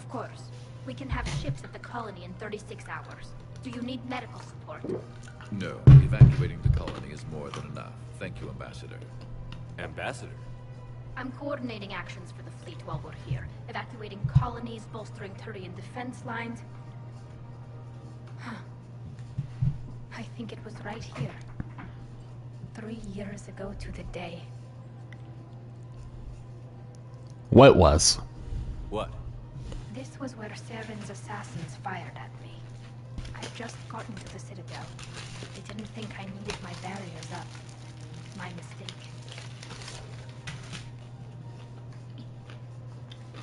Of course. We can have ships at the colony in 36 hours. Do you need medical support? No, evacuating the colony is more than enough. Thank you, Ambassador. Ambassador? I'm coordinating actions for the fleet while we're here. Evacuating colonies, bolstering Turian defense lines. I think it was right here. 3 years ago to the day. What was? What? This was where Saren's assassins fired at me. I'd just gotten to the Citadel. They didn't think I needed my barriers up. My mistake.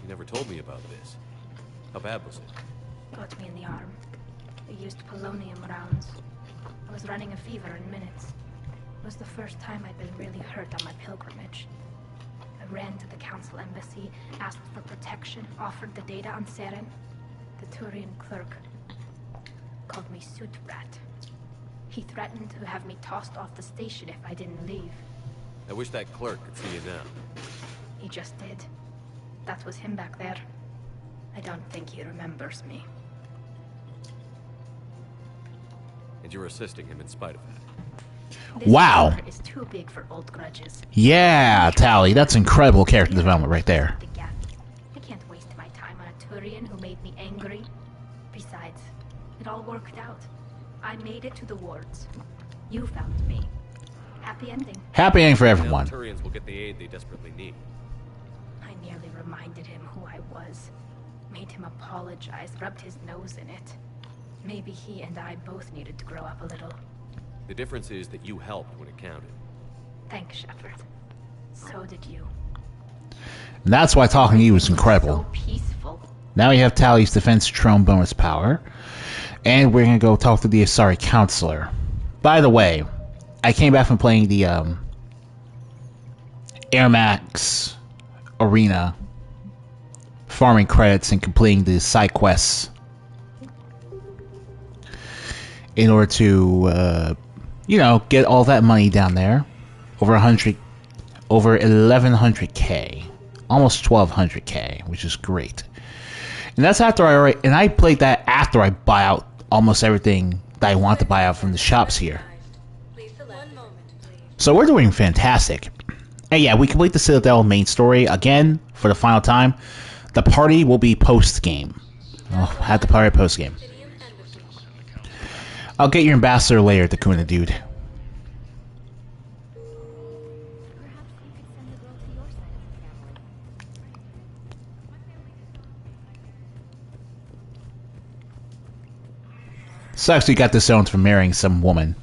You never told me about this. How bad was it? Got me in the arm. They used polonium rounds. I was running a fever in minutes. It was the first time I'd been really hurt on my pilgrimage. I ran to the Council embassy, asked for protection, offered the data on Seren. The Turian clerk called me suit rat. He threatened to have me tossed off the station if I didn't leave. I wish that clerk could see you now. He just did. That was him back there. I don't think he remembers me. And you're assisting him in spite of that. This Wow. war is too big for old grudges. Yeah, Tally, that's incredible character development right there. The gap. I can't waste my time on a Turian who made me angry. Besides, it all worked out. I made it to the wards. You found me. Happy ending. Happy ending for Now everyone. the Turians will get the aid they desperately need. I nearly reminded him who I was. Made him apologize, rubbed his nose in it. Maybe he and I both needed to grow up a little. The difference is that you helped when it counted. Thanks, Shepard. So did you. And that's why talking to you was incredible. So peaceful. Now we have Tally's defense Trone bonus power. And we're going to go talk to the Asari counselor. By the way, I came back from playing the Air Max Arena, farming credits and completing the side quests in order to, get all that money down there. Over 1100k, almost 1200k, which is great. And that's after I played that after I buy out almost everything that I want to buy out from the shops here. So we're doing fantastic. And yeah, we complete the Citadel main story again for the final time. The party will be post-game. I'll have the party post-game. I'll get your ambassador later, Takuna dude. Sucks we got disowned for marrying some woman.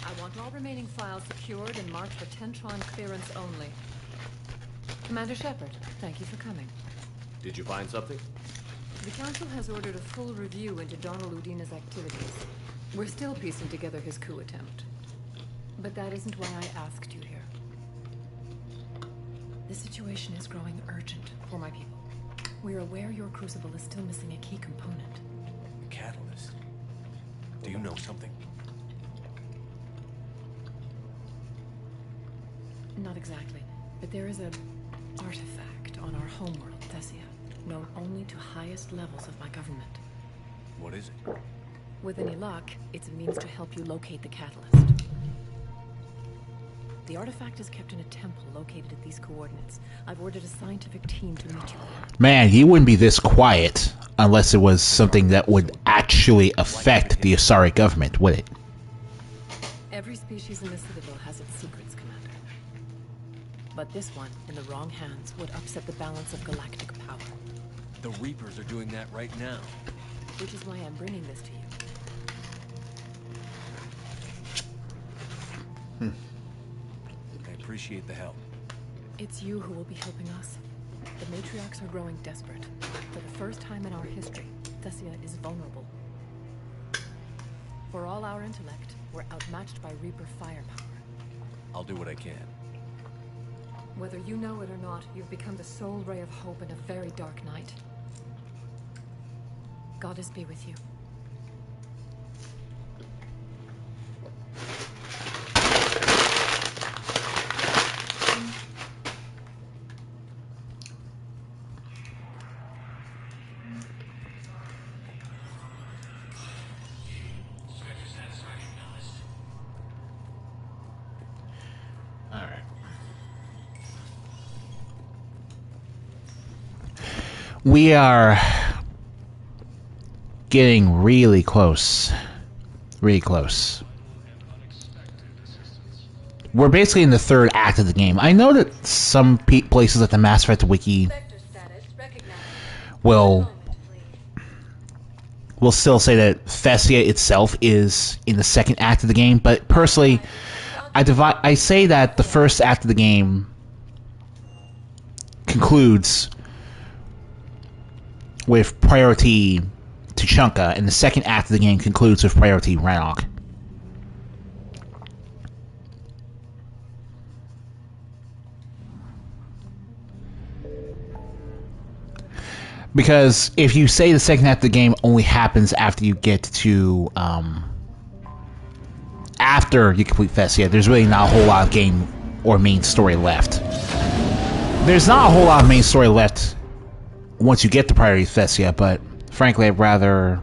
I want all remaining files secured and marked for Tentron clearance only. Commander Shepard, thank you for coming. Did you find something? The Council has ordered a full review into Donald Udina's activities. We're still piecing together his coup attempt. But that isn't why I asked you here. The situation is growing urgent for my people. We're aware your crucible is still missing a key component. The catalyst. Do you know something? Not exactly, but there is an artifact on our homeworld, Thessia, known only to highest levels of my government. What is it? With any luck, it's a means to help you locate the catalyst. The artifact is kept in a temple located at these coordinates. I've ordered a scientific team to meet you there. Man, he wouldn't be this quiet unless it was something that would actually affect the Asari government, would it? Every species in the Citadel has its secrets, Commander. But this one, in the wrong hands, would upset the balance of galactic power. The Reapers are doing that right now. Which is why I'm bringing this to you. I appreciate the help. It's you who will be helping us. The matriarchs are growing desperate. For the first time in our history, Thessia is vulnerable. For all our intellect, we're outmatched by Reaper firepower. I'll do what I can. Whether you know it or not, you've become the sole ray of hope in a very dark night. Goddess be with you. We are getting really close. Really close. We're basically in the third act of the game. I know that some places at the Mass Effect Wiki will still say that Thessia itself is in the second act of the game, but personally, I say that the first act of the game concludes with priority Tuchanka, and the second act of the game concludes with priority Rannoch. Because if you say the second act of the game only happens after you get to, after you complete Thessia, there's really not a whole lot of game or main story left. There's not a whole lot of main story left once you get to priority Thessia, but frankly, I'd rather...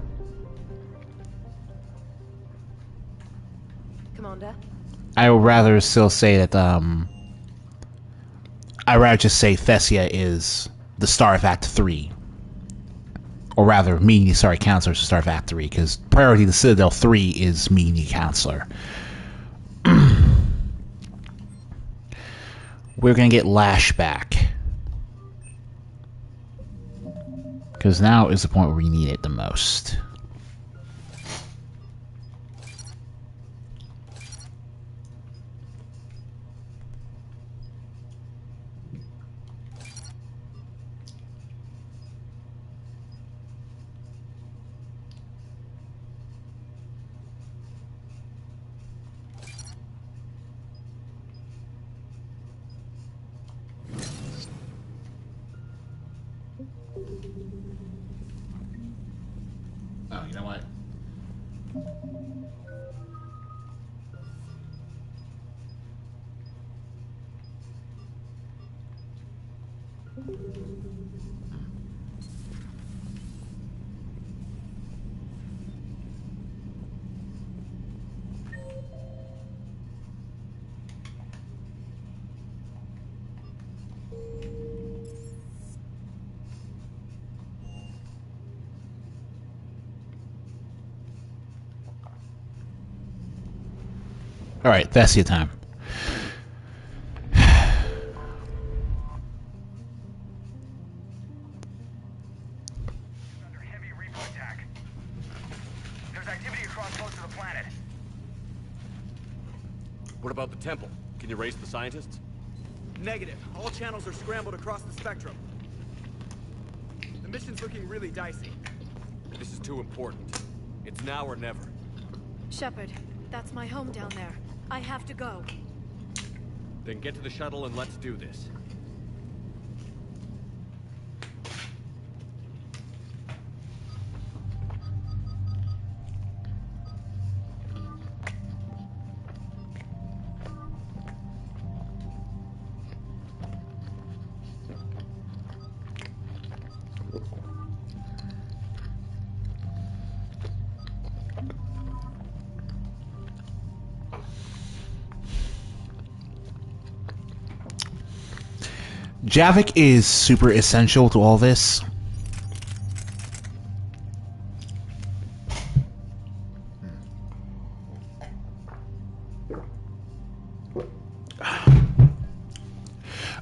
Commander? I would rather still say that, I'd rather just say Thessia is the start of Act 3. Or rather, meeting the Starry Counselor is the start of Act 3, because priority the Citadel 3 is meeting the Counselor. We're gonna get Lash back. Because now is the point where we need it the most. Oh, you know what? Alright, Thessia time. Under heavy repo attack. There's activity across most of the planet. What about the temple? Can you raise the scientists? Negative. All channels are scrambled across the spectrum. The mission's looking really dicey. This is too important. It's now or never. Shepard, that's my home down there. I have to go. Then get to the shuttle and let's do this. Javik is super essential to all this.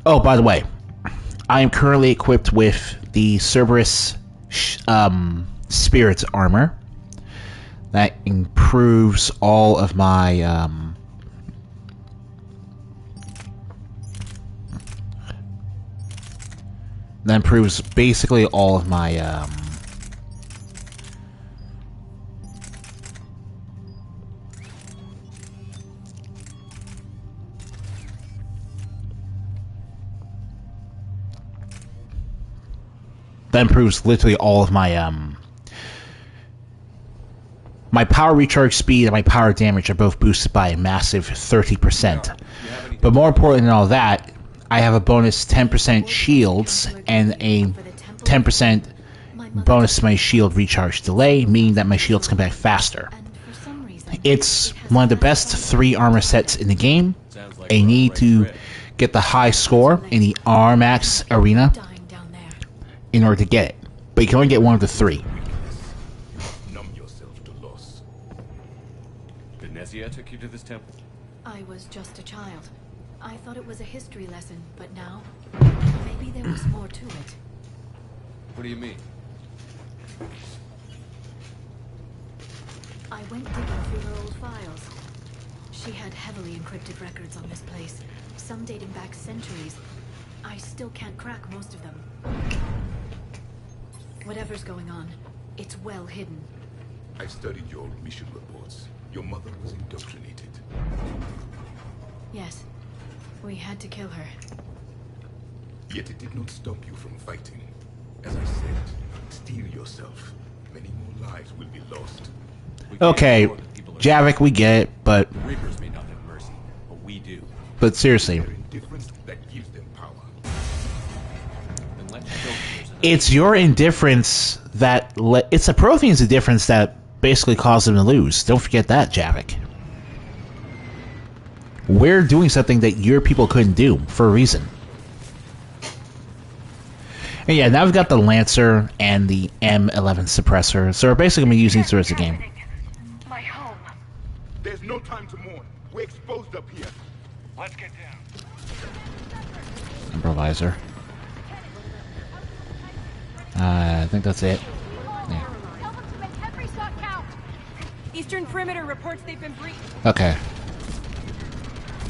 Oh, by the way, I am currently equipped with the Cerberus Spirit Armor. That improves all of my that improves basically all of my that improves literally all of my my power recharge speed and my power damage are both boosted by a massive 30%. But more important than all that, I have a bonus 10% shields and a 10% bonus to my shield recharge delay, meaning that my shields come back faster. It's one of the best 3 armor sets in the game. I need to get the high score in the RMAX arena in order to get it. But you can only get one of the 3. Numb yourself to loss. Did Thessia took you to this temple? I was just a child. I thought it was a history lesson, but now, maybe there was more to it. What do you mean? I went digging through her old files. She had heavily encrypted records on this place, some dating back centuries. I still can't crack most of them. Whatever's going on, it's well hidden. I studied your old mission reports. Your mother was indoctrinated. Yes, we had to kill her. Yet it did not stop you from fighting. As I said, steel yourself. Many more lives will be lost. Okay, Javik, we get it, but Reapers may not have mercy, but we do. but seriously, Their indifference that gives them power. Then let's show them there's another. it's your indifference that it's the Prothean's indifference that basically caused them to lose. Don't forget that, Javik. We're doing something that your people couldn't do for a reason. And yeah, now we've got the Lancer and the M11 suppressor, so we're basically going to be using these throughout the game. My home. There's no time to mourn. We're exposed up here. Let's get down. Improviser. I think that's it. Yeah. Tell them to make every shot count! Eastern perimeter reports they've been breached. Okay.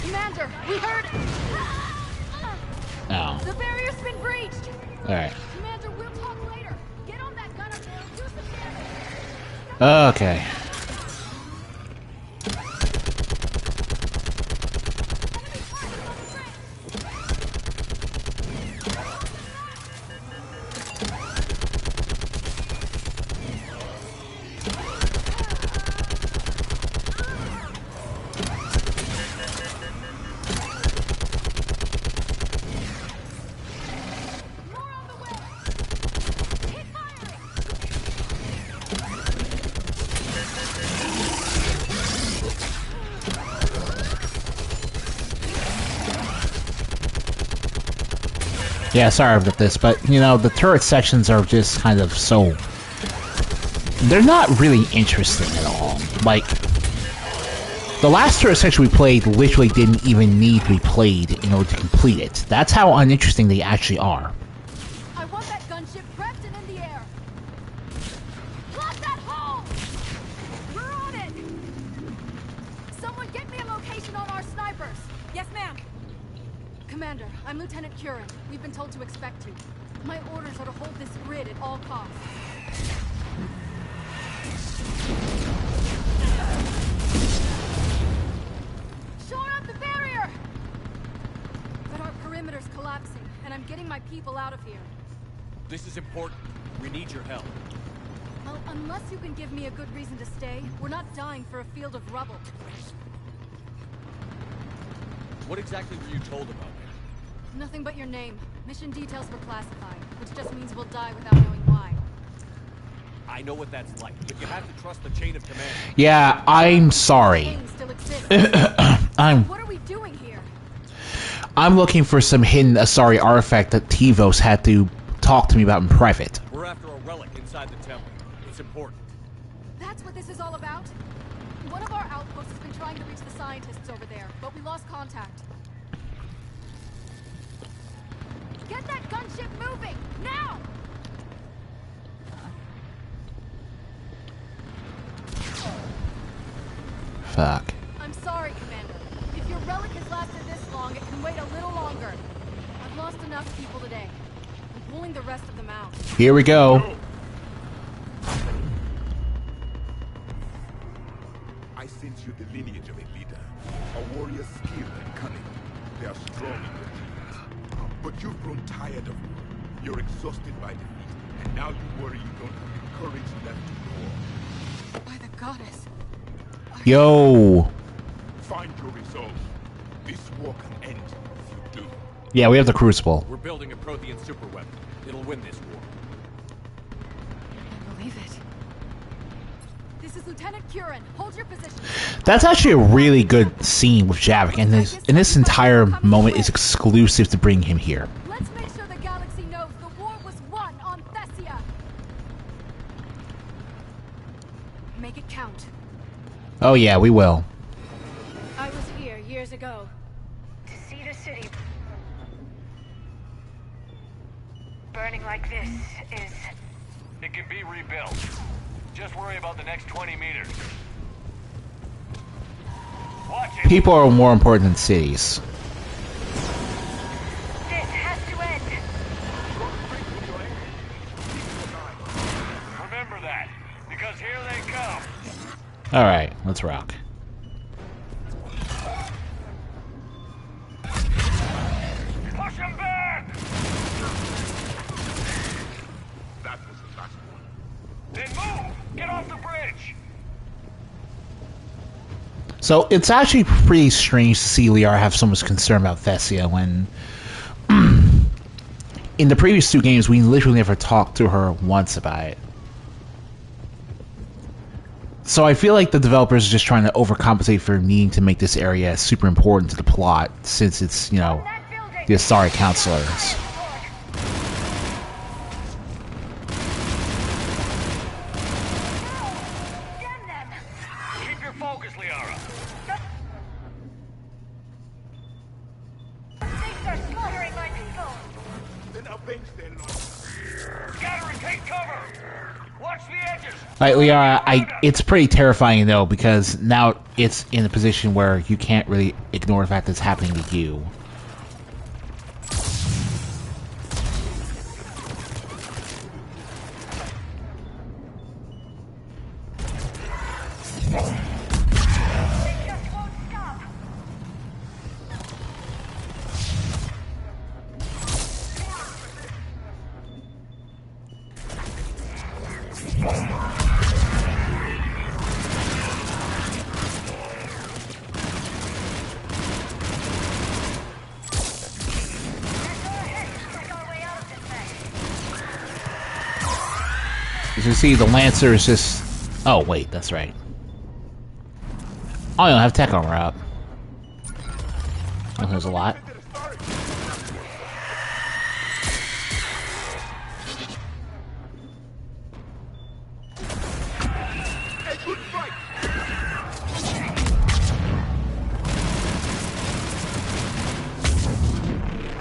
Commander, we heard... Oh. The barrier's been breached! Alright. Commander, we'll talk later. Get on that gun up there and do some damage. Okay. Yeah, sorry about this, but, you know, the turret sections are just kind of so... They're not really interesting at all. Like, the last turret section we played literally didn't even need to be played in order to complete it. That's how uninteresting they actually are. I want that gunship prepped and in the air. Blast that hole! We're on it! Someone get me a location on our snipers. Yes, ma'am. Commander, I'm Lieutenant Curran. We've been told to expect you. My orders are to hold this grid at all costs. Shore up the barrier! But our perimeter's collapsing, and I'm getting my people out of here. This is important. We need your help. Well, unless you can give me a good reason to stay, we're not dying for a field of rubble. What exactly were you told about me? Nothing but your name. Mission details were classified, which just means we'll die without knowing why. I know what that's like, but you have to trust the chain of command. Yeah, I'm sorry. Chain still exists. I'm What are we doing here? looking for some hidden Asari artifact that Tivos had to talk to me about in private. We're after a relic inside the temple. It's important. That's what this is all about? One of our outposts has been trying to reach the scientists over there, but we lost contact. Get that gunship moving! Now! Fuck. I'm sorry, Commander. If your relic has lasted this long, it can wait a little longer. I've lost enough people today. I'm pulling the rest of them out. Here we go. I sense you the lineage of a leader. A warrior's skill and cunning. They are strong in your genes. But you've grown tired of war. You're exhausted by defeat. And now you worry you don't have the courage left to war. By the goddess. Yo. Find your resolve. This war can end if you do. Yeah, we have the Crucible. We're building a Prothean superweapon. It'll win this war. I believe it. This is Lieutenant Curran. Hold your position. That's actually a really good scene with Javik, and this entire moment is exclusive to bring him here. Let's make sure the galaxy knows the war was won on Oh yeah, we will. I was here years ago. To see the city burning like this is... It can be rebuilt. Just worry about the next 20 meters. Watch it. People are more important than cities. This has to end. Remember that, because here they come. Alright, let's rock. Push them back! That was the last one. Then move! Get off the bridge! So it's actually pretty strange to see Liara have so much concern about Thessia when in the previous two games we literally never talked to her once about it. So I feel like the developers are just trying to overcompensate for needing to make this area super important to the plot since it's, you know, the Asari counselors. Keep your focus, Liara. Things are slaughtering my people. Then avenge their loss. Scatter and take cover! Watch the edges! Like, Liara, it's pretty terrifying though, because now it's in a position where you can't really ignore the fact that it's happening to you. They just won't stop. As you see, the Lancer is just... Oh, wait, that's right. Oh, I don't have tech armor up. Oh, there's a lot.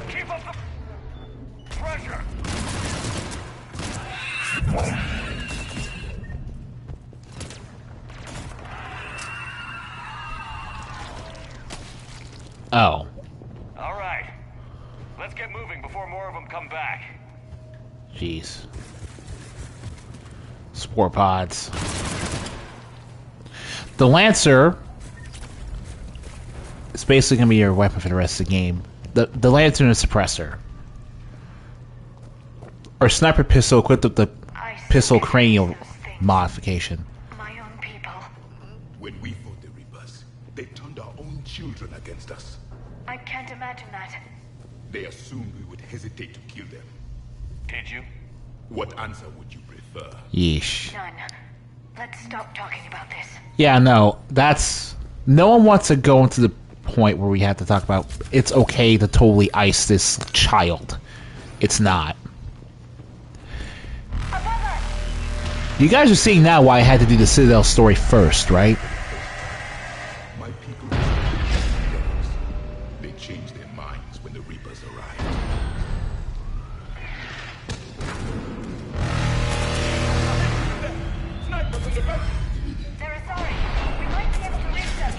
Keep up the pressure! Oh. Alright. Let's get moving before more of them come back. Jeez. Spore pods. The Lancer is basically going to be your weapon for the rest of the game. The Lancer and a suppressor. Or sniper pistol equipped with the pistol cranial modification. My own people. When we fought the Reapers, they turned our own children against us. I can't imagine that. They assumed we would hesitate to kill them. Did you? What answer would you prefer? Yeesh. None. Let's stop talking about this. Yeah, no, that's... No one wants to go into the point where we have to talk about it's okay to totally ice this child. It's not. You guys are seeing now why I had to do the Citadel story first, right? My people, they changed their minds when the Reapers arrived. They're Asari. We might be able to reach them.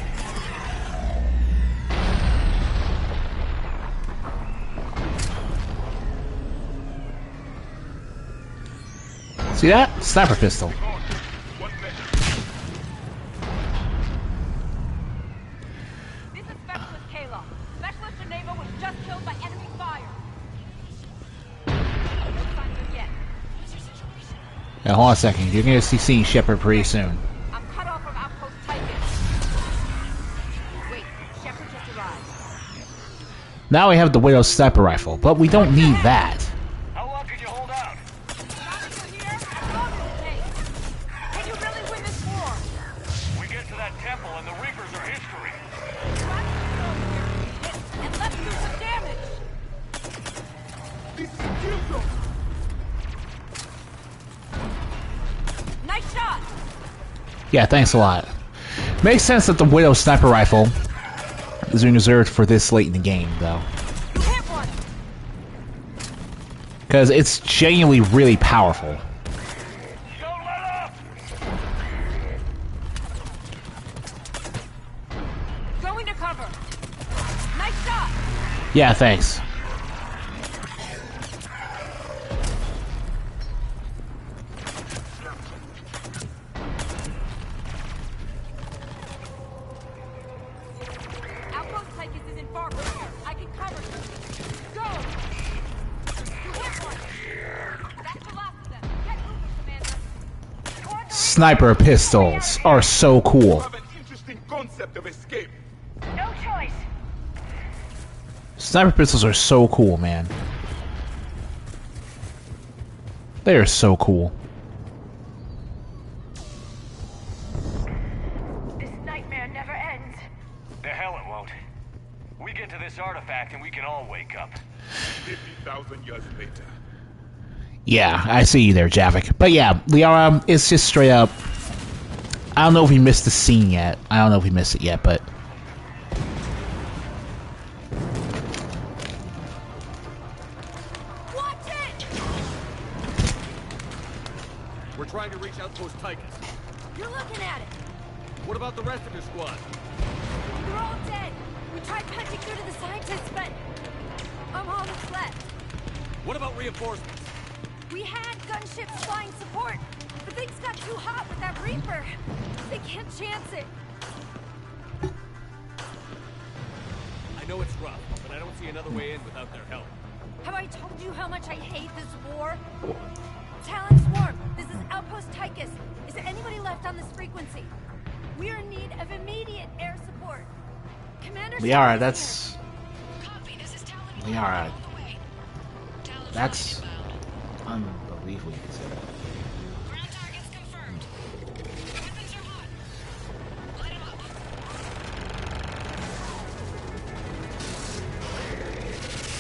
See that? Sniper pistol. This is Specialist Kayla. Specialist Geneva was just killed by enemy fire. No signs of yet. Now, hold on a second. You're going to see seeing Shepard pretty soon. I'm cut off from Outpost Titan. Wait, Shepard just arrived. Now we have the Widow's sniper rifle, but we don't need that. How long can you hold out? Not until here, as long as it takes. Can you really win this war? We get to that temple and the Reapers are history. Try to get over here, and let's do some damage. This is a kill zone! Nice shot. Yeah, thanks a lot. Makes sense that the Widow sniper rifle is being reserved for this late in the game, though. Because it's genuinely really powerful. Don't let up! Going to cover. Nice shot. Yeah, thanks. Outpost Tychus isn't far from here. I can cover you. Go! You hit one. That's the last of them. Get moving, Commander. Sniper pistols are so cool. You have an interesting concept of escape. No choice. Sniper pistols are so cool, man. They are so cool. This nightmare never ends. The hell it won't. We get to this artifact and we can all wake up. 50,000 years later. Yeah, I see you there, Javik. But yeah, Liara, it's just straight up. I don't know if we missed the scene yet. I don't know if we missed it yet, but Watch it! We're trying to reach Outpost Tychus. You're looking at it. What about the rest of your squad? They're all dead. We tried punching through to the scientists, but I'm all that's left. What about reinforcements? We had gunships flying support, but things got too hot with that Reaper. They can't chance it. I know it's rough, but I don't see another way in without their help. Have I told you how much I hate this war? Talon Swarm, this is Outpost Tychus. Is there anybody left on this frequency? We're in need of immediate air support. Commander Liara, Shepard is that's here. Copy, this is Talon Liara. all the way. Talon That's inbound. unbelievably considered. Ground targets confirmed. Weapons are hot. Light 'em up.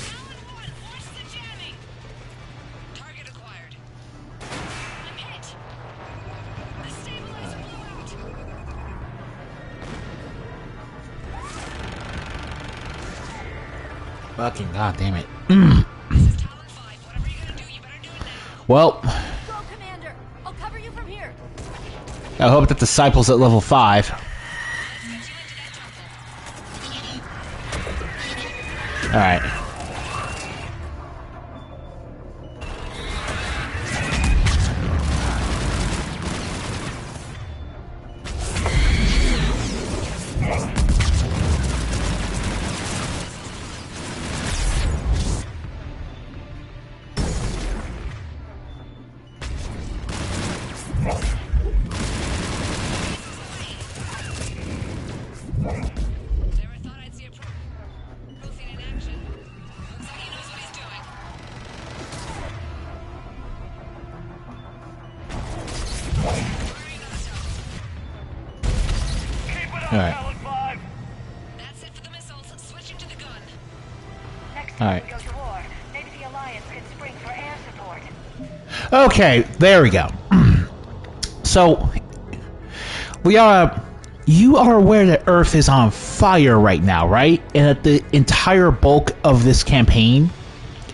Talon 1, force the jamming. Target acquired. I'm hit. The stabilizer blew out. Fucking goddamn it. This is Talon 5. Whatever you're gonna do, you better do it now. Well, Go, Commander. I'll cover you from here. I hope that Disciple's at level 5. Let's get you into that jungle. Alright. Never thought I'd see a pro in action. Looks like he knows what he's doing. Keep it up, Alright. Talon 5! That's it for the missiles. Switching to the gun. Next All time right. we go to war, maybe the Alliance can spring for air support. Okay, there we go. So, Liara, you are aware that Earth is on fire right now, right? And that the entire bulk of this campaign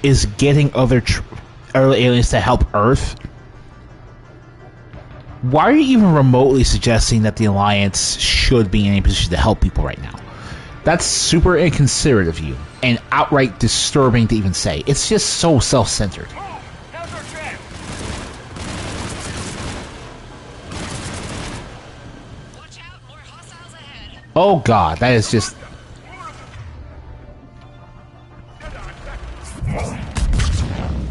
is getting other aliens to help Earth? Why are you even remotely suggesting that the Alliance should be in a position to help people right now? That's super inconsiderate of you, and outright disturbing to even say. It's just so self-centered. Move! Now's our chance! Watch out, more hostiles ahead. Oh god, that is just...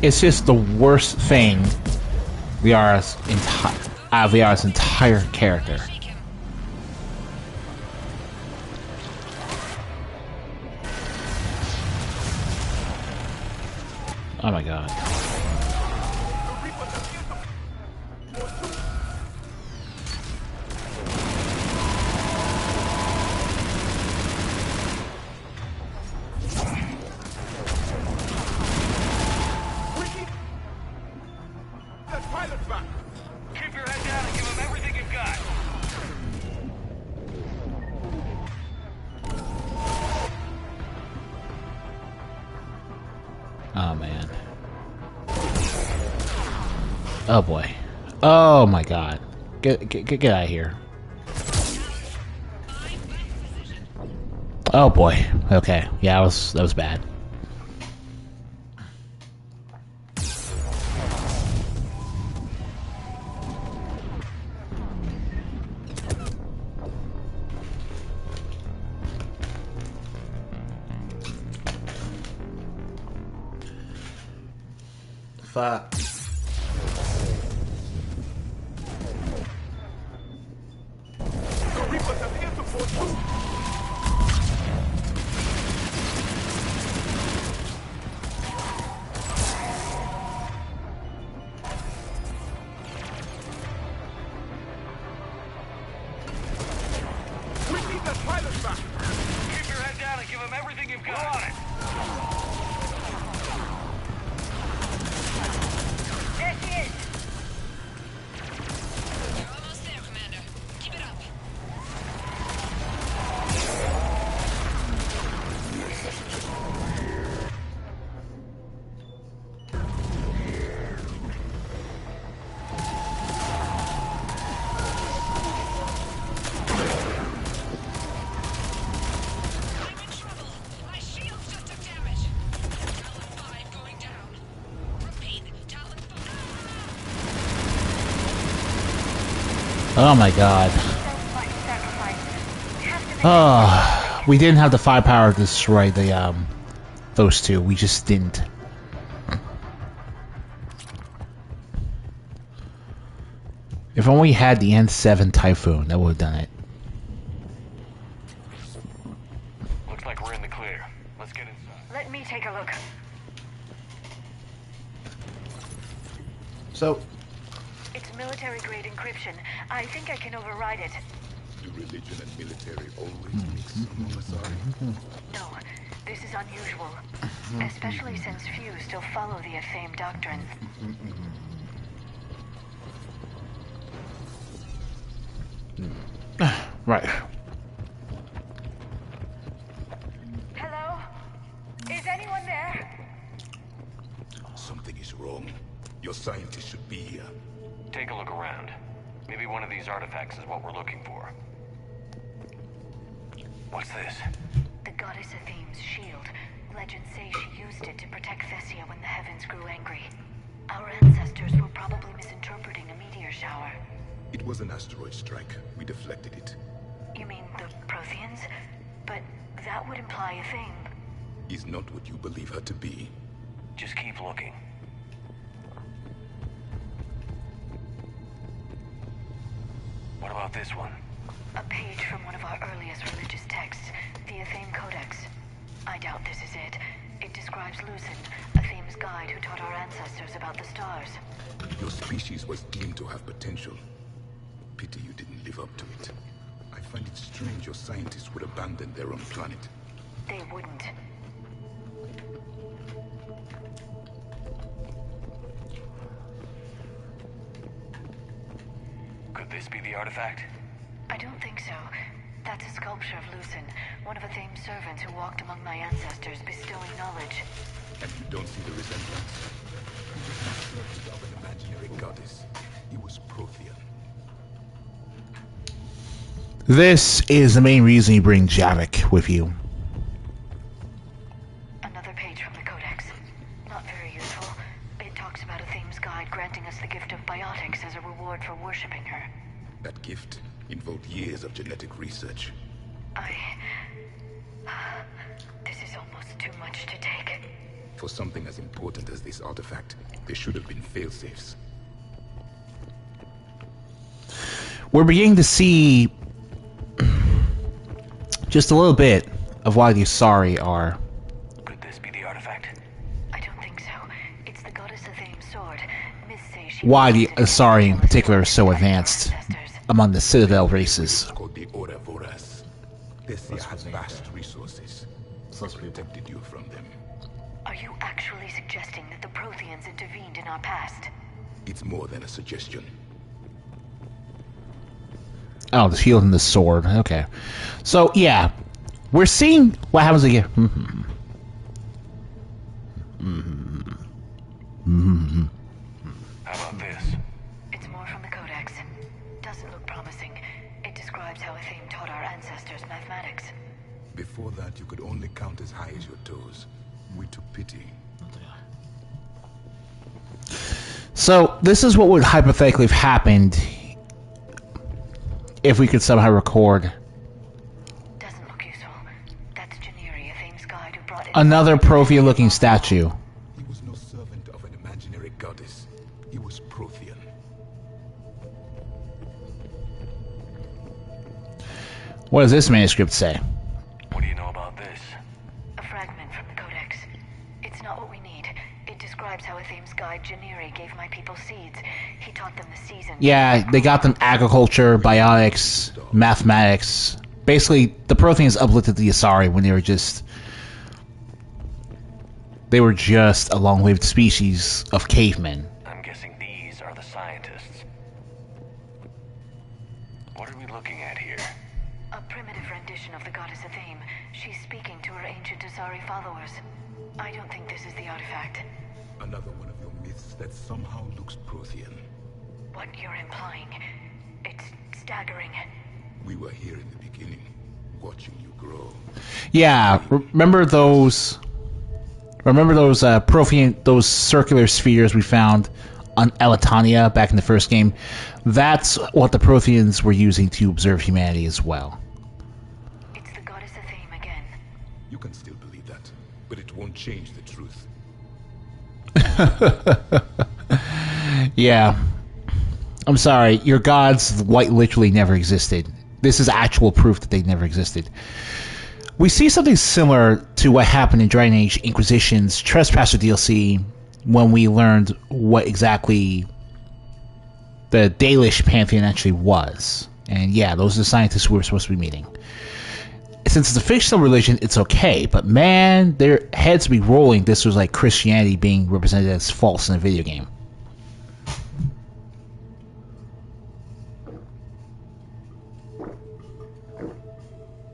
It's just the worst thing Liara's entire character. Shake him. Oh my god. That pilot's back. Keep your head down and give him everything you've got. Oh, man. Oh, boy. Oh, my God. Get out of here. Oh, boy. Okay. Yeah, that was bad. Fuck. Oh my god. Oh, we didn't have the firepower to destroy the those two. We just didn't. If only we had the N7 Typhoon, that would have done it. Looks like we're in the clear. Let's get inside. Let me take a look. So, it's military-grade encryption. I think I can override it. Do religion and military always mix, Molasari? No, this is unusual. Especially since few still follow the Athame doctrine. Right. Hello? Is anyone there? Something is wrong. Your scientist should be here. Take a look around. Maybe one of these artifacts is what we're looking for. What's this? The goddess Athame's shield. Legends say she used it to protect Thessia when the heavens grew angry. Our ancestors were probably misinterpreting a meteor shower. It was an asteroid strike. We deflected it. You mean the Protheans? But that would imply Athame. Is not what you believe her to be. Just keep looking. What about this one? A page from one of our earliest religious texts, the Athame Codex. I doubt this is it. It describes Lucen, Athame's guide who taught our ancestors about the stars. Your species was deemed to have potential. Pity you didn't live up to it. I find it strange your scientists would abandon their own planet. They wouldn't. Could this be the artifact? I don't think so. That's a sculpture of Lucen, one of Athame's servants who walked among my ancestors, bestowing knowledge. And you don't see the resemblance? He was not servant of an imaginary goddess. He was Prothean. This is the main reason you bring Javik with you. Another page from the Codex. Not very useful. It talks about Athame's guide granting us the gift of biotics as a reward for worshipping her. That gift involved years of genetic research. This is almost too much to take. For something as important as this artifact, there should have been failsafes. We're beginning to see just a little bit of why the Asari are. Could this be the artifact? I don't think so. It's the goddess Athame's sword. Myths say she Why the Asari in particular are so advanced among the Citadel races. Called the Ora Voras. Thessia has vast resources. Protected you from them. Are you actually suggesting that the Protheans intervened in our past? It's more than a suggestion. Oh, the shield and the sword. Okay. So, yeah. We're seeing what happens again. How about this? It's more from the Codex. Doesn't look promising. It describes how Athame taught our ancestors mathematics. Before that, you could only count as high as your toes. We took pity. So, this is what would hypothetically have happened if we could somehow record Doesn't look useful. That's Janiri, Athame's guide who brought in another Prothean-looking statue. He was no servant of an imaginary goddess. He was Prothean. What does this manuscript say? What do you know about this? a fragment from the Codex. It's not what we need. It describes how Athame's guide Janiri gave my people seeds. He taught them the season. Yeah, they got them agriculture, biotics, mathematics. Basically, the Protheans uplifted the Asari when they were just a long-lived species of cavemen. I'm guessing these are the scientists. What are we looking at here? A primitive rendition of the goddess Athame. She's speaking to her ancient Asari followers. I don't think this is the artifact. Another one of your myths that somehow looks Prothean. What you're implying, it's staggering. We were here in the beginning, watching you grow. Yeah, remember those Prothean, those circular spheres we found on Elatania back in the first game? That's what the Protheans were using to observe humanity as well. It's the goddess Athame again. You can still believe that, but it won't change the truth. Yeah. I'm sorry, your gods literally never existed. This is actual proof that they never existed. We see something similar to what happened in Dragon Age Inquisition's Trespasser DLC when we learned what exactly the Dalish Pantheon actually was. And yeah, those are the scientists we were supposed to be meeting. Since it's a fictional religion, it's okay, but man, their heads be rolling. This was like Christianity being represented as false in a video game.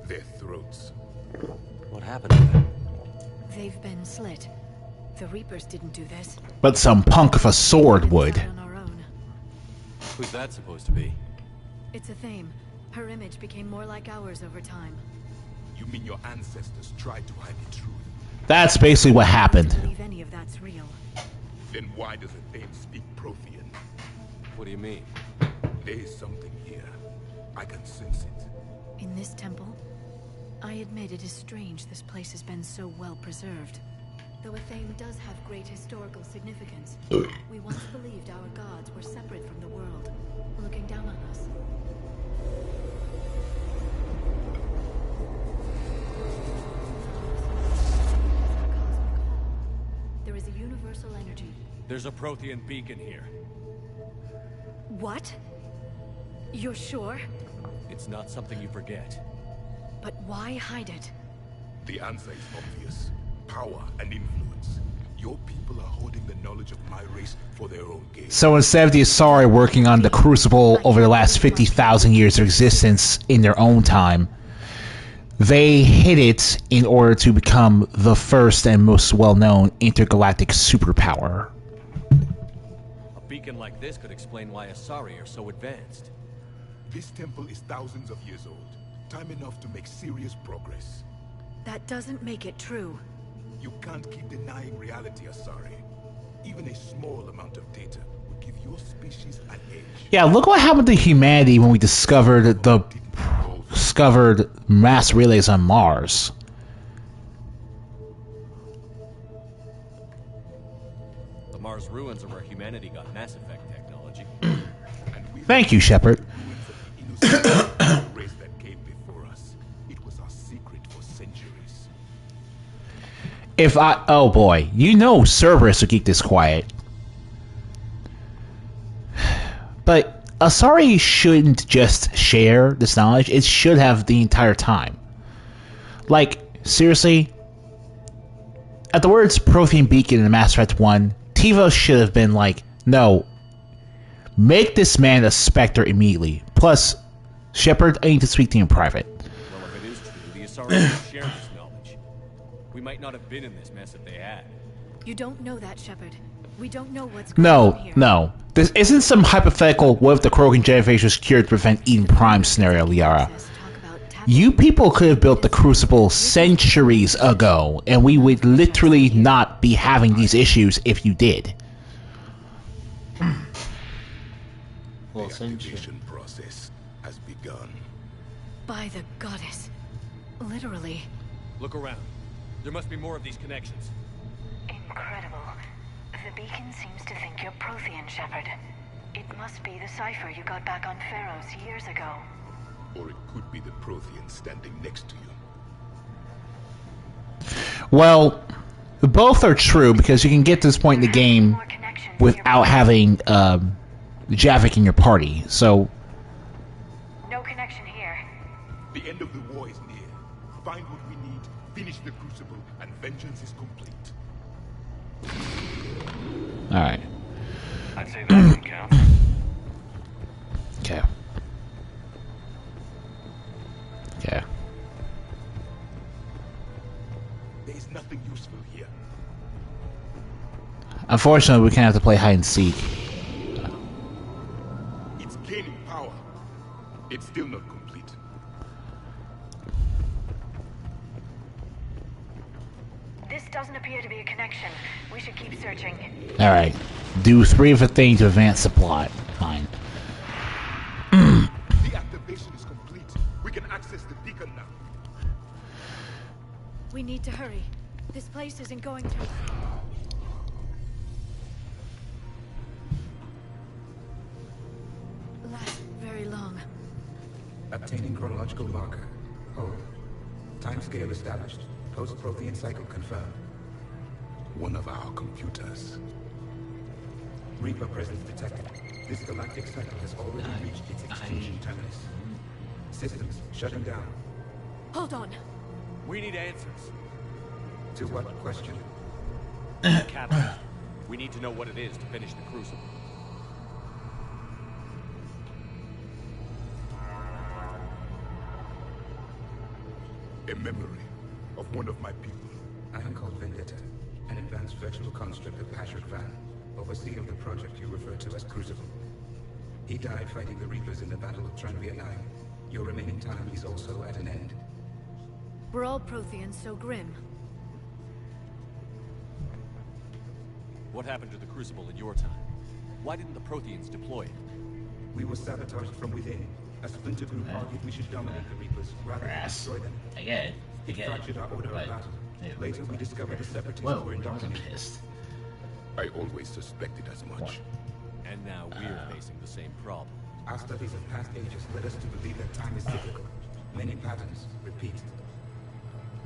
Their throats. What happened to them? They've been slit. The Reapers didn't do this. But some punk with a sword would. On our own. Who's that supposed to be? It's Athame. Her image became more like ours over time. You mean your ancestors tried to hide the truth? That's basically what I don't happened. believe any of that's real. Then why does Athame speak Prothean? What do you mean? There is something here. I can sense it. In this temple, I admit it is strange this place has been so well preserved. Though Athame does have great historical significance, we once believed our gods were separate from the world, looking down on us. There is a universal energy. There's a Prothean beacon here. What? You're sure? It's not something you forget. But why hide it? The answer is obvious. Power and influence. Your people are holding the knowledge of my race for their own gain. So instead of the Asari working on the Crucible over the last 50,000 years of existence in their own time, they hid it in order to become the first and most well-known intergalactic superpower. A beacon like this could explain why Asari are so advanced. This temple is thousands of years old. Time enough to make serious progress. That doesn't make it true. You can't keep denying reality, Asari. Even a small amount of data would give your species an edge. Yeah, look what happened to humanity when we discovered mass relays on Mars. The Mars ruins are where humanity got Mass Effect technology. Thank you, Shepard. Race that came before us. It was our secret for centuries. Oh boy, you know Cerberus would keep this quiet. But Asari shouldn't just share this knowledge, it should have the entire time. Like, seriously? At the words Prothean Beacon in Mass Effect 1, Tivo should have been like, no, make this man a Spectre immediately. Plus, Shepard, I need to speak to you in private. Well, if it is true, the Asari would share this knowledge. We might not have been in this mess if they had. You don't know that, Shepard. We don't know what's going on here. No. This isn't some hypothetical what if the Krogan genophage was cured to prevent Eden Prime scenario, Liara. You people could have built the Crucible centuries ago, and we would literally not be having these issues if you did. The activation process has begun. By the goddess. Literally. Look around. There must be more of these connections. Incredible. The beacon seems to think you're Prothean, Shepard. It must be the cipher you got back on Pharaohs years ago. Or it could be the Prothean standing next to you. Well, both are true, because you can get to this point in the game without having Javik in your party, so... No connection here. The end of the war is near. Find what we need, finish the Crucible, and vengeance is complete. Alright. I'd say that one counts. Okay. Okay. There's nothing useful here. Unfortunately, we can't have to play hide and seek. It's gaining power. It's still not complete. This doesn't appear to be a connection. We should keep searching. Alright. Do 3 of a thing to advance the plot. Fine. The activation is complete. We can access the beacon now. We need to hurry. This place isn't going to... last very long. Obtaining chronological marker. Hold. Timescale established. Post-Prothean cycle confirmed. One of our computers. Reaper presence detected. This galactic cycle has already reached its extinction terminus. Systems shutting down. Hold on. We need answers. To what question? Catalyst. We need to know what it is to finish the Crucible. A memory of one of my people. I am called Vendetta, an advanced virtual construct of Patrick Van, overseer of the project you refer to as Crucible. He died fighting the Reapers in the Battle of Tranvia 9. Your remaining time is also at an end. We're all Protheans so grim. What happened to the Crucible in your time? Why didn't the Protheans deploy it? We were sabotaged from within. A splinter group argued we should dominate the Reapers rather than destroy them. Again. It fractured our order of battle. Later we discovered the Separatists were indoctrinated. I always suspected as much. And now we're facing the same problem. Our studies of past ages led us to believe that time is cyclical. Many patterns repeat.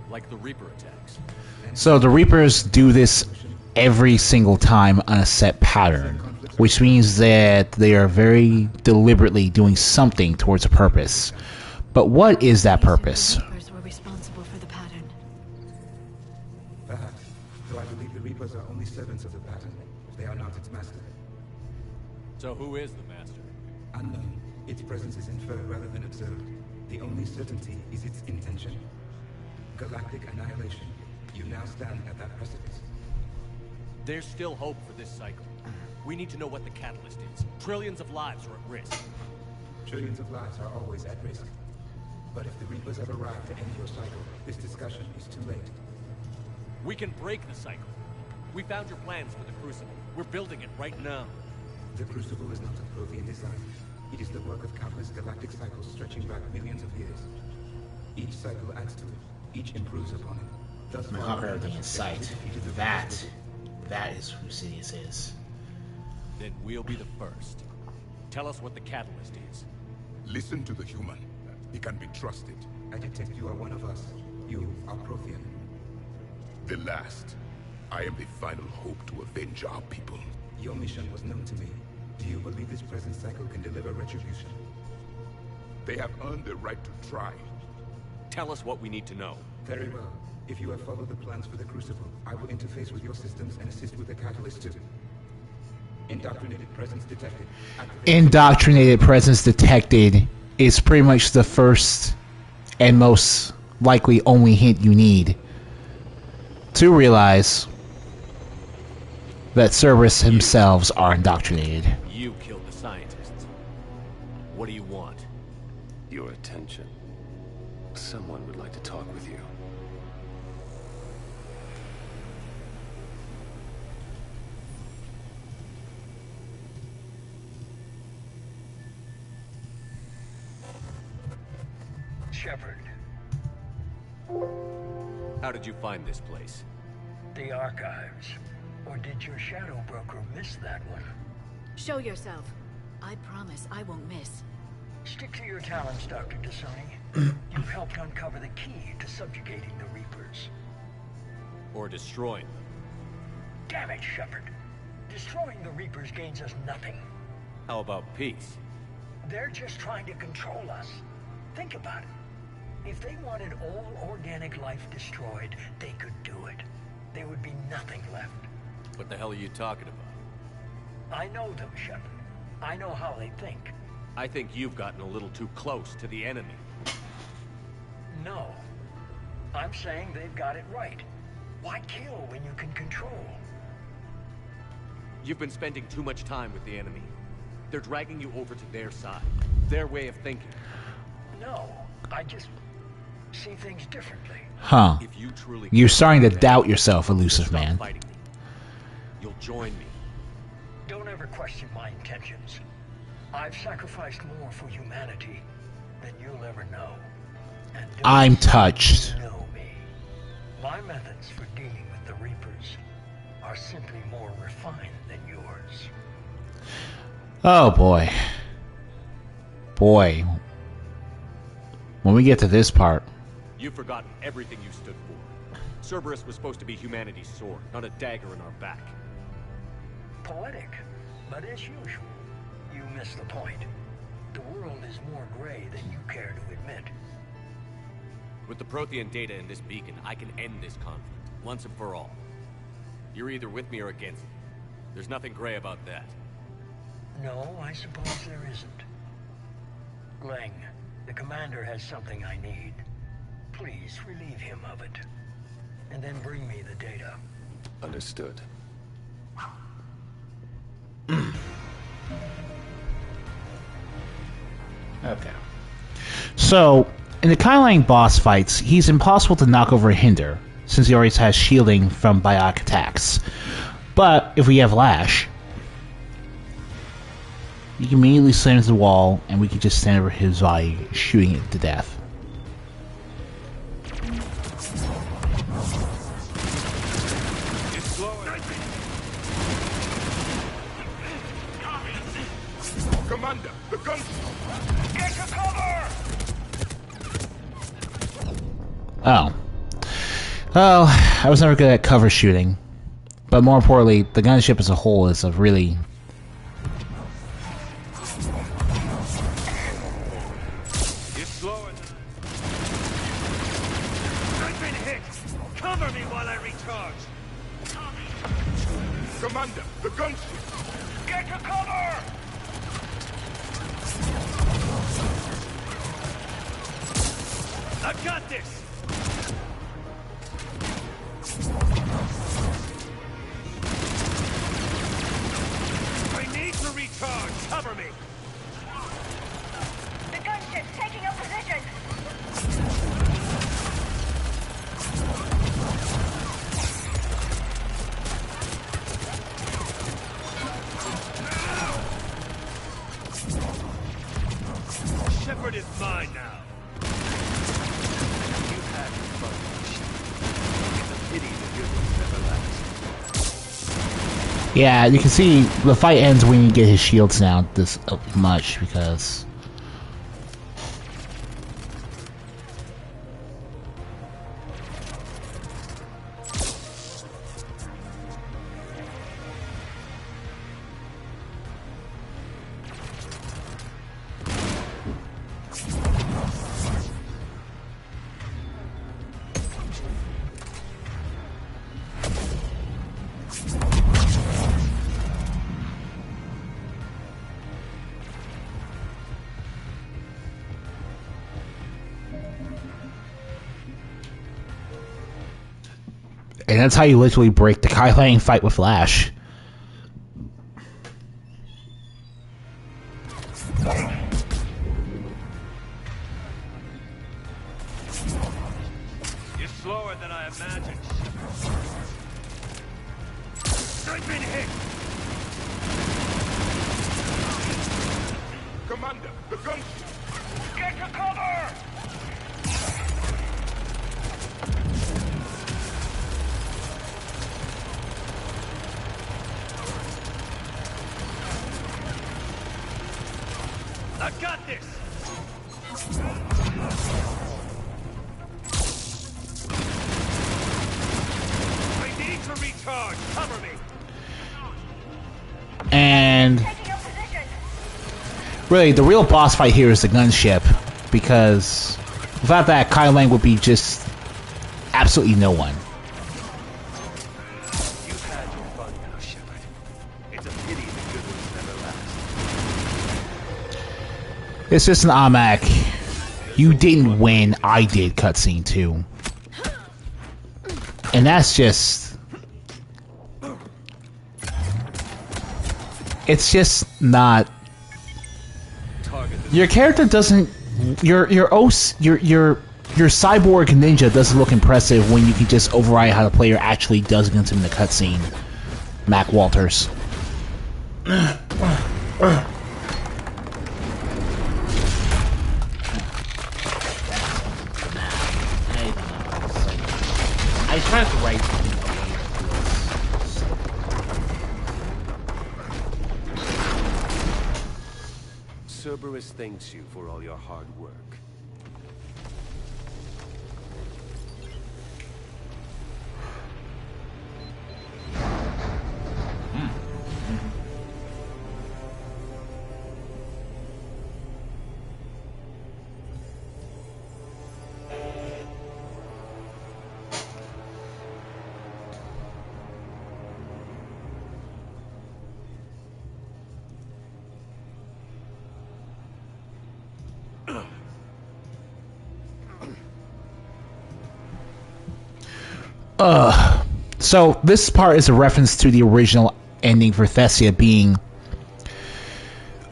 Like the Reaper attacks. So the Reapers do this every single time on a set pattern, which means that they are very deliberately doing something towards a purpose. But what is that purpose? The Reapers were responsible for the pattern. Perhaps, though I believe the Reapers are only servants of the pattern. They are not its master. So who is the master? Unknown. Its presence is inferred rather than observed. The only certainty is its intention. Galactic annihilation. You now stand at that precipice. There's still hope for this cycle. We need to know what the catalyst is. Trillions of lives are at risk. Trillions of lives are always at risk. But if the Reapers have arrived to end your cycle, this discussion is too late. We can break the cycle. We found your plans for the Crucible. We're building it right now. The Crucible is not a Prothean design. It is the work of countless galactic cycles stretching back millions of years. Each cycle adds to it. Each improves upon it. Thus far, Conquer everything in sight. That is who Sidious is. Then we'll be the first. Tell us what the catalyst is. Listen to the human. He can be trusted. I detect you are one of us. You are Prothean. The last. I am the final hope to avenge our people. Your mission was known to me. Do you believe this present cycle can deliver retribution? They have earned the right to try. Tell us what we need to know. Very well. If you have followed the plans for the Crucible, I will interface with your systems and assist with the catalyst too. Indoctrinated presence detected. Indoctrinated presence detected is pretty much the first and most likely only hint you need to realize that Cerberus themselves are indoctrinated. You killed the scientists. What do you want? Your attention. Someone would like to talk with you. Shepard. How did you find this place? The archives. Or did your shadow broker miss that one? Show yourself. I promise I won't miss. Stick to your talents, Dr. Dasani. You've helped uncover the key to subjugating the Reapers. Or destroying them? Damn it, Shepard. Destroying the Reapers gains us nothing. How about peace? They're just trying to control us. Think about it. If they wanted all organic life destroyed, they could do it. There would be nothing left. What the hell are you talking about? I know them, Shepard. I know how they think. I think you've gotten a little too close to the enemy. No. I'm saying they've got it right. Why kill when you can control? You've been spending too much time with the enemy. They're dragging you over to their side. Their way of thinking. No, I just see things differently. Huh. If you truly You're starting to doubt yourself, elusive man. Fighting me. You'll join me. Don't ever question my intentions. I've sacrificed more for humanity than you'll ever know. And I'm touched. You know me. My methods for dealing with the Reapers are simply more refined than yours. Oh boy. Boy. When we get to this part. You've forgotten everything you stood for. Cerberus was supposed to be humanity's sword, not a dagger in our back. Poetic, but as usual, you miss the point. The world is more gray than you care to admit. With the Prothean data in this beacon, I can end this conflict, once and for all. You're either with me or against me. There's nothing gray about that. No, I suppose there isn't. Leng, the commander has something I need. Please relieve him of it. And then bring me the data. Understood. Okay. So, in the Kyline boss fights, he's impossible to knock over a hinder, since he always has shielding from biotic attacks. But, if we have Lash, you can immediately slam into the wall, and we can just stand over his body, shooting it to death. Commander, the guns! Get to cover! Oh. Well, I was never good at cover shooting. But more importantly, the gunship as a whole is a really... You're slowing. I've been hit! Cover me while I recharge! Commander, the gunship! Get to cover! I've got this! I need to recharge! Cover me! The gunship's taking up position! Shepard is mine now! Yeah, you can see the fight ends when you get his shields down this much, because... And that's how you literally break the Kylang fight with Lash. slower than I imagined. I've been hit! Commander, the gunship! Get to cover! I've got this! I need to recharge! Cover me! And really, the real boss fight here is the gunship, because without that, Kai Lang would be just absolutely no one. You've had your fun now, Shepard. It's a pity the good ones never last. It's just an automatic. You didn't win, I did cutscene too. And that's just... It's just not... Your character doesn't... Your cyborg ninja doesn't look impressive when you can just override how the player actually does against him in the cutscene. Mac Walters. I tried to write something away. Cerberus thanks you for all your hard work. So this part is a reference to the original ending for Thessia being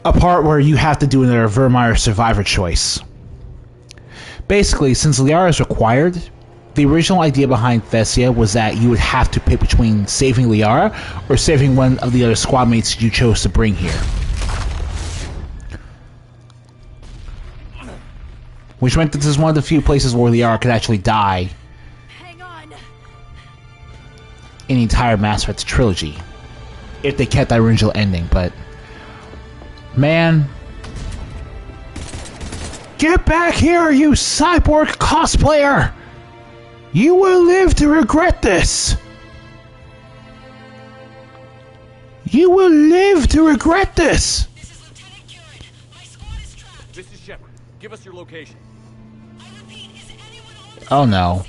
a part where you have to do another Vermeer survivor choice. Basically, since Liara is required, the original idea behind Thessia was that you would have to pick between saving Liara or saving one of the other squad mates you chose to bring here. Which meant that this is one of the few places where Liara could actually die in the entire Mass Effect trilogy, if they kept that original ending. But man, get back here, you cyborg cosplayer! You will live to regret this. You will live to regret this. This is Shepard. Give us your location. Oh no.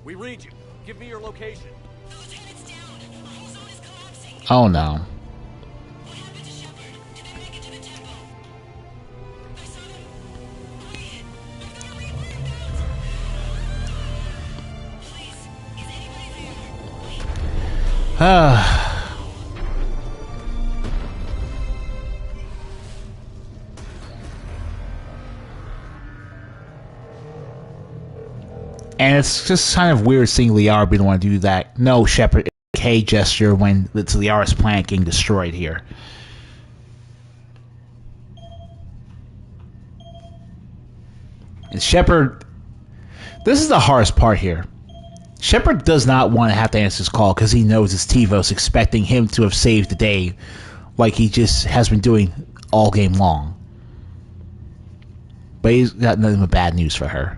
We read you. Give me your location. Oh no. And it's just kind of weird seeing Liara be the one to do that. No, Shepard. K gesture when it's Liara's planet getting destroyed here. And Shepard, this is the hardest part here. Shepard does not want to have to answer his call because he knows it's Tivos expecting him to have saved the day like he just has been doing all game long. But he's got nothing but bad news for her.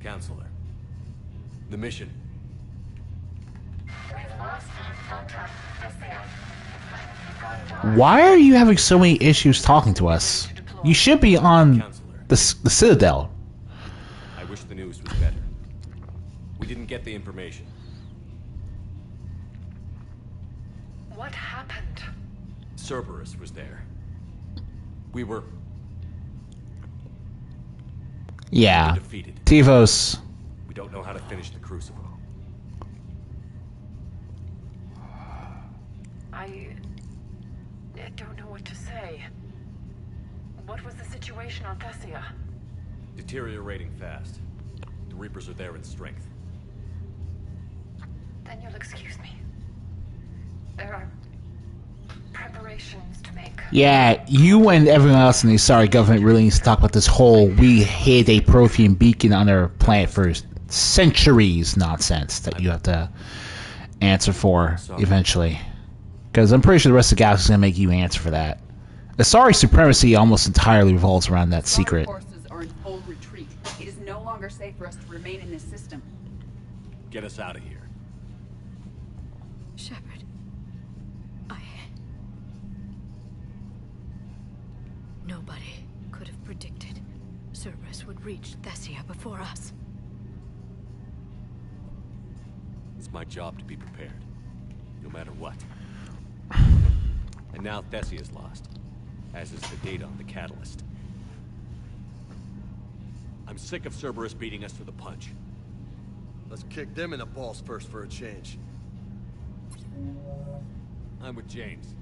Counselor. The mission. Why are you having so many issues talking to us? You should be on the Citadel. I wish the news was better. We didn't get the information. What happened? Cerberus was there. We were... Yeah. Defeated. Tivos. We don't know how to finish the Crucible. I don't know what to say. What was the situation on Thessia? Deteriorating fast. The Reapers are there in strength. Then you'll excuse me. There are preparations to make. Yeah, you and everyone else in the Asari government really needs to talk about this whole "we hid a Prothean beacon on our planet for centuries" nonsense that you have to answer for eventually. Because I'm pretty sure the rest of the galaxy is going to make you answer for that. Asari supremacy almost entirely revolves around that secret. Forces are in full retreat. It is no longer safe for us to remain in this system. Get us out of here. Shepard. Nobody could have predicted Cerberus would reach Thessia before us. It's my job to be prepared, no matter what. And now Thessia is lost, as is the data on the catalyst. I'm sick of Cerberus beating us to the punch. Let's kick them in the balls first for a change. I'm with James.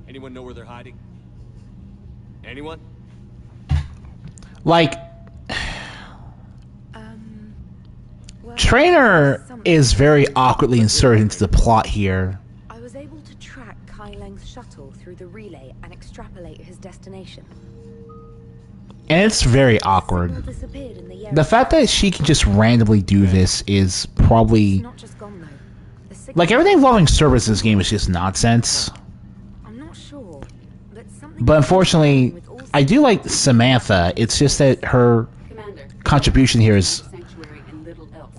Anyone know where they're hiding? Anyone? Like, Trainer is very awkwardly inserted into the plot here. I was able to track Kai Leng's shuttle through the relay and extrapolate his destination. And it's very awkward. The fact that she can just randomly do this is probably... Like, everything involving Cerberus in this game is just nonsense. I'm not sure, but unfortunately, I do like Samantha. It's just that her contribution here is... Sanctuary and little else.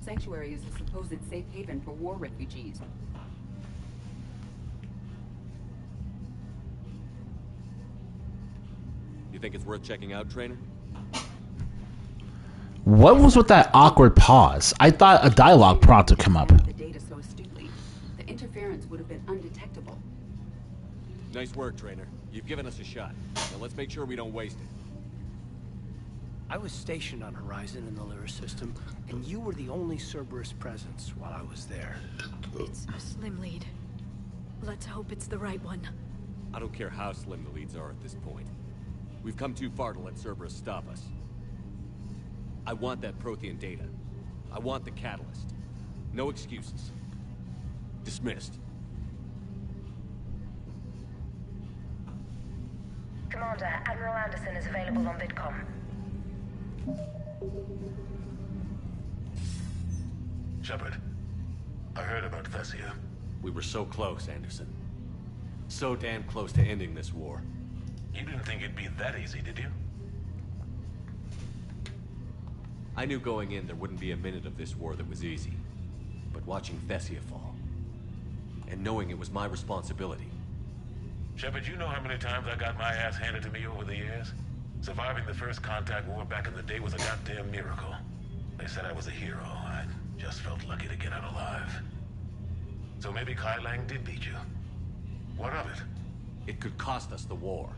Sanctuary is a supposed safe haven for war refugees. You think it's worth checking out, Trainer? What was with that awkward pause? I thought a dialogue prompt would come up. The data so astutely, the interference would have been undetectable. Nice work, Trainer. You've given us a shot. Now let's make sure we don't waste it. I was stationed on Horizon in the Lyra system, and you were the only Cerberus presence while I was there. It's a slim lead. Let's hope it's the right one. I don't care how slim the leads are at this point. We've come too far to let Cerberus stop us. I want that Prothean data. I want the catalyst. No excuses. Dismissed. Commander, Admiral Anderson is available on VidCom. Shepard, I heard about Thessia. We were so close, Anderson. So damn close to ending this war. You didn't think it'd be that easy, did you? I knew going in there wouldn't be a minute of this war that was easy. But watching Thessia fall, and knowing it was my responsibility. Shepard, you know how many times I got my ass handed to me over the years? Surviving the first contact war back in the day was a goddamn miracle. They said I was a hero. I just felt lucky to get out alive. So maybe Kai Lang did beat you. What of it? It could cost us the war.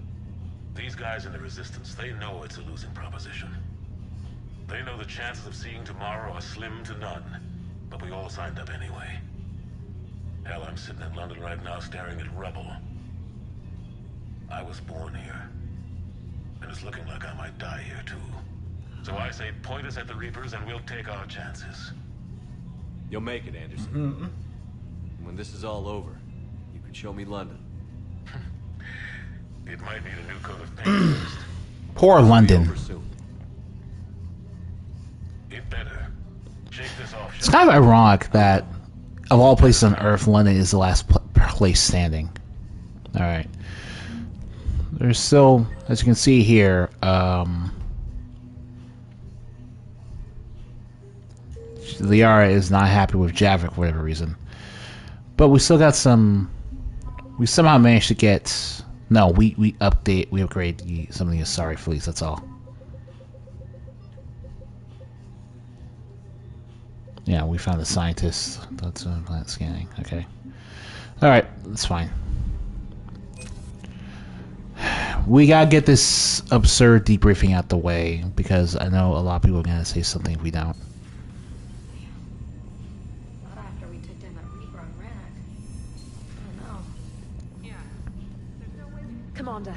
These guys in the Resistance, they know it's a losing proposition. They know the chances of seeing tomorrow are slim to none. But we all signed up anyway. Hell, I'm sitting in London right now staring at rubble. I was born here. And it's looking like I might die here too. So I say point us at the Reapers and we'll take our chances. You'll make it, Anderson. When this is all over, you can show me London. It might need a new coat of paint first. Poor London. It better. Shake this off. It's kind of ironic that, of all places on Earth, London is the last place standing. Alright. There's still, as you can see here, Liara is not happy with Javik for whatever reason. But we still got some... We somehow managed to get... No, we upgrade some of the Asari fleets, that's all. Yeah, we found the scientist. That's planet scanning. Okay. Alright, that's fine. We gotta get this absurd debriefing out the way, because I know a lot of people are gonna say something if we don't. Not after we took down that Reaper on Rannoch. I don't know. Commander,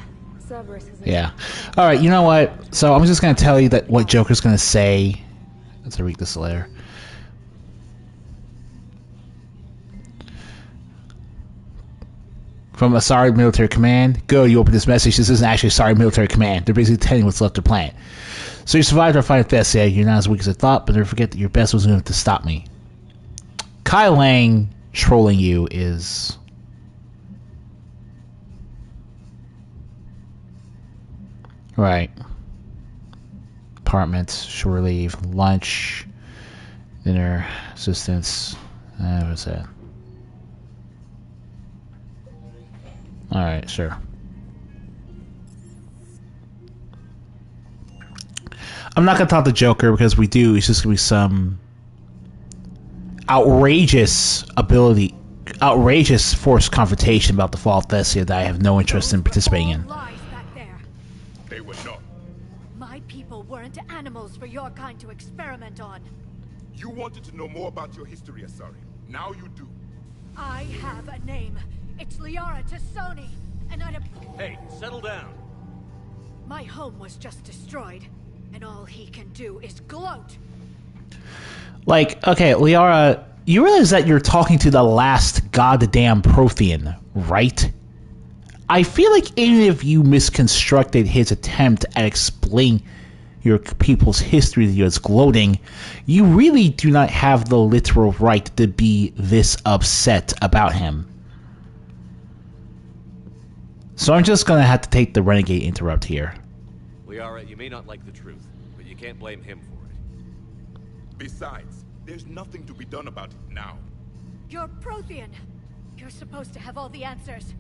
Cerberus has... Yeah. Alright, you know what? So I'm just going to tell you that what Joker's going to say. Let's read this letter. From Asari Military Command. Good, you open this message. This isn't actually Asari Military Command. They're basically telling you what's left of the planet. So you survived our fight at Thessia. You're not as weak as I thought, but never forget that your best was enough to stop me. Kai Lang trolling you is... Right. Apartments, shore leave, lunch, dinner, assistance. What's that? Alright, sure. I'm not going to talk to Joker because we do. It's just going to be some outrageous forced confrontation about the fall of Thessia that I have no interest in participating in. They were not. My people weren't animals for your kind to experiment on. You wanted to know more about your history, Asari. Now you do. I have a name. It's Liara Tassoni, and I'd have... Hey, settle down. My home was just destroyed, and all he can do is gloat. Like, okay, Liara, you realize that you're talking to the last goddamn Prothean, right? I feel like even if you misconstructed his attempt at explaining your people's history to you as gloating, you really do not have the literal right to be this upset about him. So I'm just gonna have to take the renegade interrupt here. Liara, you may not like the truth, but you can't blame him for it. Besides, there's nothing to be done about it now. You're Prothean. You're supposed to have all the answers.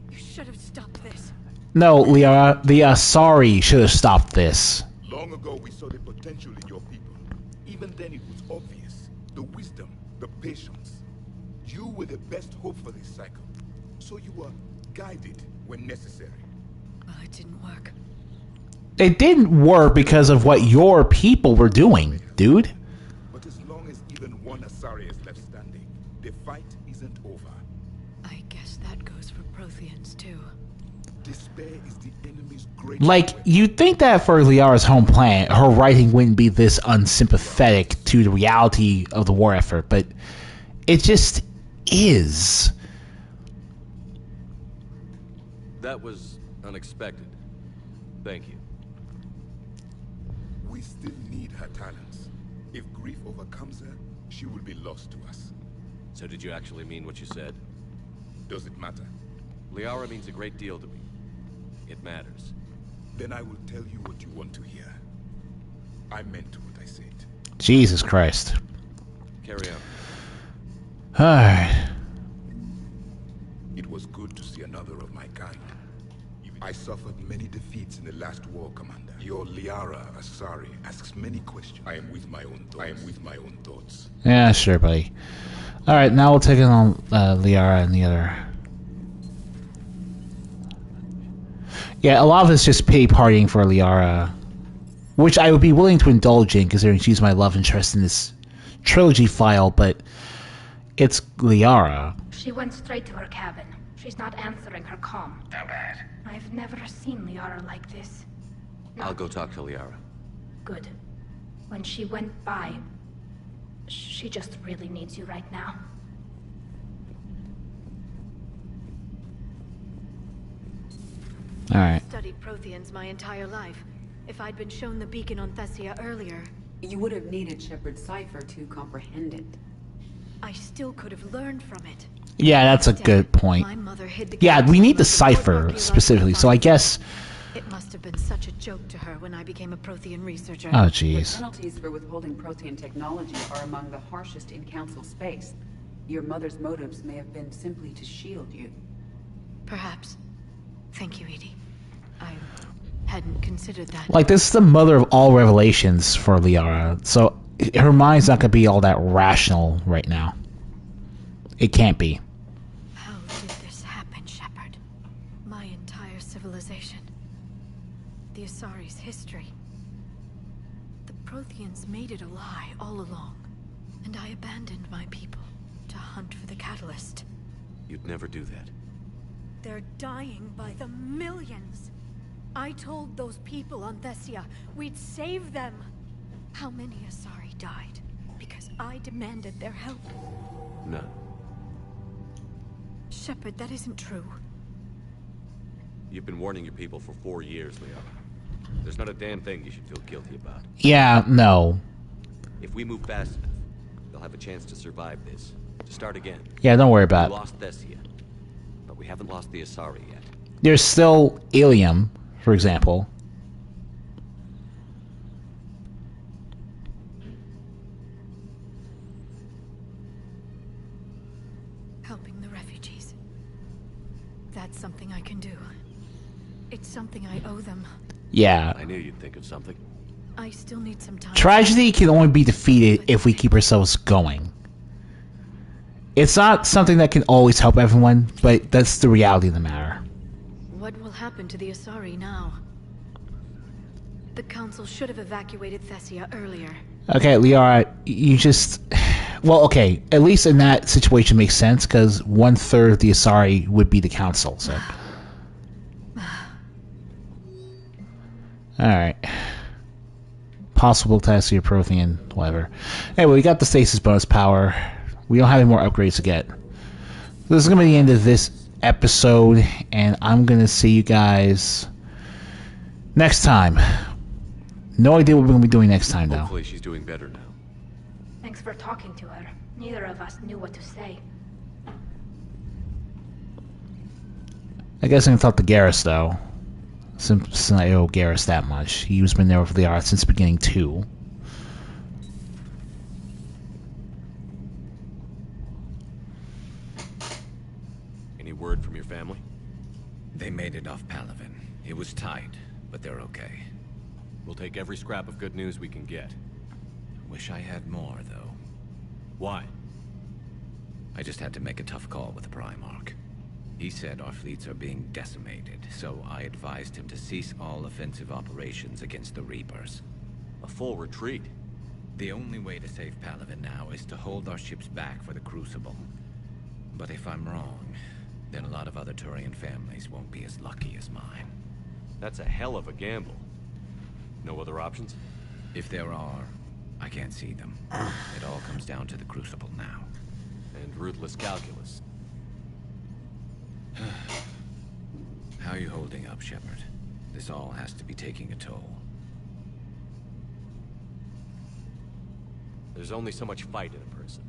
You should have stopped this. No, Liara, the Asari should have stopped this. Long ago we saw the potential in your people. Even then it was obvious. The wisdom, the patience. You were the best hope for this cycle. So you were guided when necessary. Well, it didn't work. It didn't work because of what your people were doing, dude. But as long as even one Asari is left standing, the fight isn't over. I guess that goes for Protheans too. Despair is the enemy's great... Like, you'd think that for Liara's home planet, her writing wouldn't be this unsympathetic to the reality of the war effort, but it just is. That was unexpected. Thank you. We still need her talents. If grief overcomes her, she will be lost to us. So did you actually mean what you said? Does it matter? Liara means a great deal to me. It matters. Then I will tell you what you want to hear. I meant what I said. Jesus Christ. Carry on. Alright. It was good to see another of my kind. I suffered many defeats in the last war, Commander. Your Liara Asari asks many questions. I am with my own thoughts. Yeah, sure, buddy. Alright, now we'll take it on Liara and the other. Yeah, a lot of it's just pity partying for Liara, which I would be willing to indulge in, considering she's my love interest in this trilogy file, but it's Liara. She went straight to her cabin. She's not answering her comm. How bad? I've never seen Liara like this. I'll go talk to Liara. Good. When she went by, she just really needs you right now. Alright. I've studied Protheans my entire life. If I'd been shown the beacon on Thessia earlier... You would have needed Shepard's cipher to comprehend it. I still could have learned from it. Yeah, that's a good point. Yeah, we need the cipher specifically, so I guess... It must have been such a joke to her when I became a Prothean researcher. Oh, jeez. The penalties for withholding Prothean technology are among the harshest in Council space. Your mother's motives may have been simply to shield you. Perhaps. Thank you, Edie. I hadn't considered that. Like, this is the mother of all revelations for Liara, so her mind's not going to be all that rational right now. It can't be. How did this happen, Shepard? My entire civilization. The Asari's history. The Protheans made it a lie all along. And I abandoned my people to hunt for the catalyst. You'd never do that. They're dying by the millions. I told those people on Thessia we'd save them. How many Asari died because I demanded their help? None. Shepard, that isn't true. You've been warning your people for 4 years, Leo. There's not a damn thing you should feel guilty about. Yeah, no. If we move fast enough, they'll have a chance to survive this. To start again. Yeah, don't worry about it. We lost Thessia, but we haven't lost the Asari yet. There's still Ilium, for example. Helping the refugees. That's something I can do. It's something I owe them. Yeah. I knew you'd think of something. I still need some time. Tragedy can only be defeated if we keep ourselves going. It's not something that can always help everyone, but that's the reality of the matter. What will happen to the Asari now? The Council should have evacuated Thessia earlier. Okay, Liara, you just... Well, okay, at least in that situation makes sense, because 1/3 of the Asari would be the Council, so... Alright. Possible Thessia, Prothean, whatever. Anyway, we got the stasis bonus power. We don't have any more upgrades to get. This is going to be the end of this episode, and I'm going to see you guys next time. No idea what we're going to be doing next time, though. Hopefully she's doing better now. Thanks for talking to her. Neither of us knew what to say. I guess I can talk to Garrus, though. Since I owe Garrus that much. He's been there with the art since beginning 2. Any word from your family? They made it off Palaven. It was tight, but they're okay. We'll take every scrap of good news we can get. Wish I had more, though. Why? I just had to make a tough call with the Primarch. He said our fleets are being decimated, so I advised him to cease all offensive operations against the Reapers. A full retreat? The only way to save Palaven now is to hold our ships back for the Crucible. But if I'm wrong, then a lot of other Turian families won't be as lucky as mine. That's a hell of a gamble. No other options? If there are, I can't see them. It all comes down to the Crucible now. And ruthless calculus. How are you holding up, Shepard? This all has to be taking a toll. There's only so much fight in a person.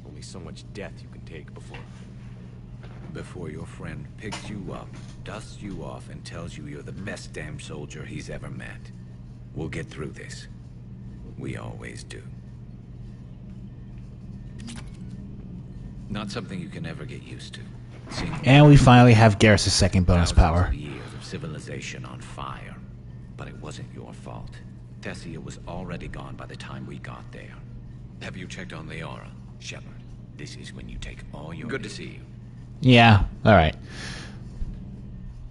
Only so much death you can take before your friend picks you up, dusts you off, and tells you you're the best damn soldier he's ever met. We'll get through this. We always do. Not something you can ever get used to. And we finally have Garrus' second bonus power. Years of civilization on fire. But it wasn't your fault. Thessia was already gone by the time we got there. Have you checked on Liara? Shepard, this is when you take all your... Good to see you. Yeah, alright.